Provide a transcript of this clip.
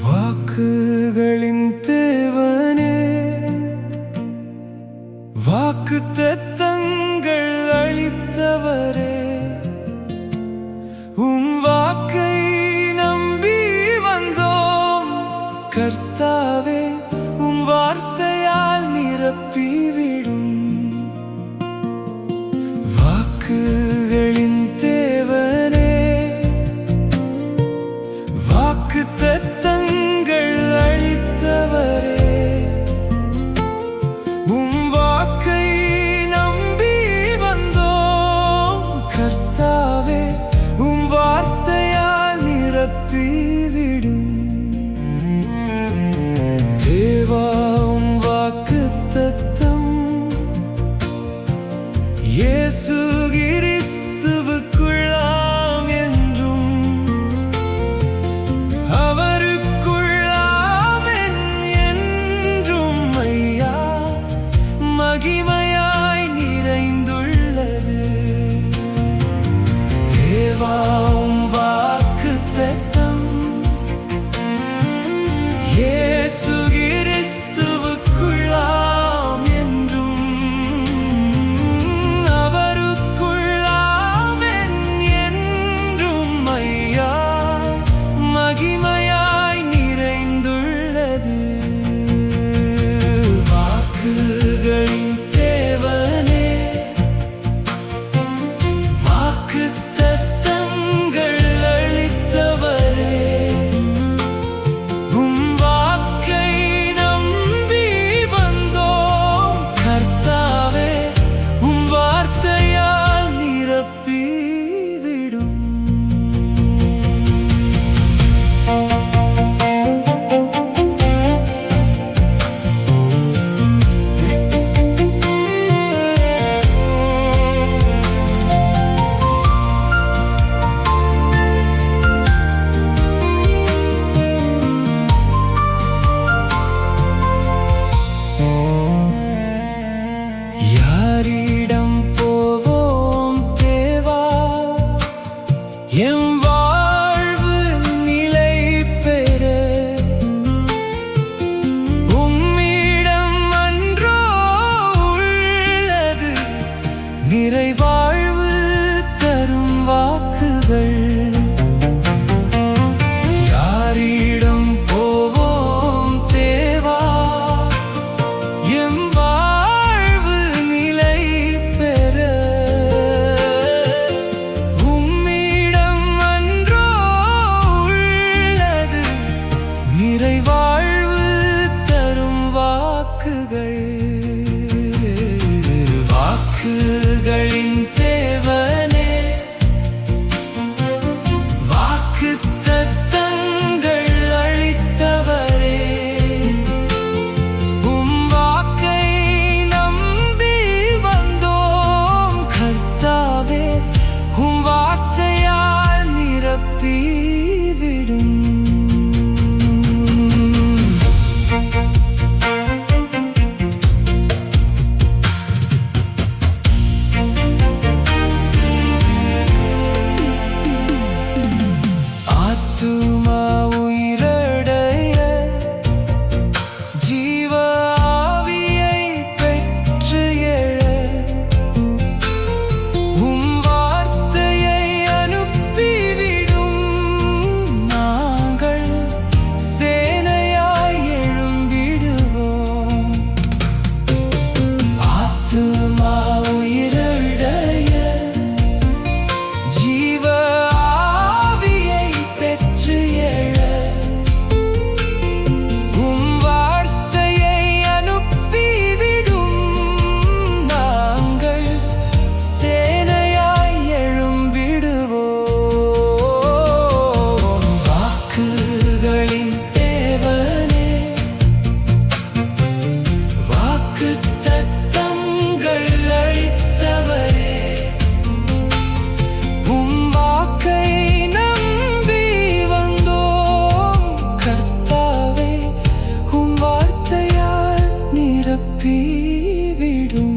வாக்குகளின் தேவனே, வாக்குத்தத்தங்கள் அளித்தவரே, வாக்கை நம்பி வந்தோம் கர்த்தாவே, வார்த்தையால் நிரப்பிவிடும். வாக்குகளின் தேவனே, வாக்குத்தத்தங்கள் அளித்தவரே, வாக்கை நம்பி வந்தோம் கர்த்தாவே, வார்த்தையால் நிரப்பிவிடும். தேவா வாக்குத்தத்தம் இயேசு கிறிஸ்துவுக்குள்ளாம் என்றும், அவருக்குள்ளாம் என்றும் ஐயா மகிமையாய் நிறைந்துள்ளது. தேவா வாக்குத்தத்தம் இயேசு கிறிஸ்துவுக்குள்ளாம் என்றும், அவருக்குள்ளாம் என்றும் ஐயா மகிமையாய் நிறைந்துள்ளது. வாக்குகளின் தேவனே, வாக்குத்தத்தங்கள் அளித்தவரே, வாக்கை நம்பி வந்தோம் கர்த்தாவே, வார்த்தையால் நிரப்பிவிடும். யாரிடம் போவோம் தேவா, எம் வாழ்வு நிலை பெற, உம்மிடம் அன்றோ உள்ளது நிறைவாழ்வு தரும் வாக்குகள். யாரிடம் போவோம் தேவா, எம் வாழ்வு நிலை பெற, உம்மிடம் அன்றோ உள்ளது நிறைவாழ்வு தரும் வாக்குகள். வாக்குகளின் தேவனே, வாக்குத்தத்தங்கள் அளித்தவரே, வாக்கை நம்பி வந்தோம் கர்த்தாவே, வார்த்தையால் நிரப்பிவிடும். நிரப்பிவிடும்.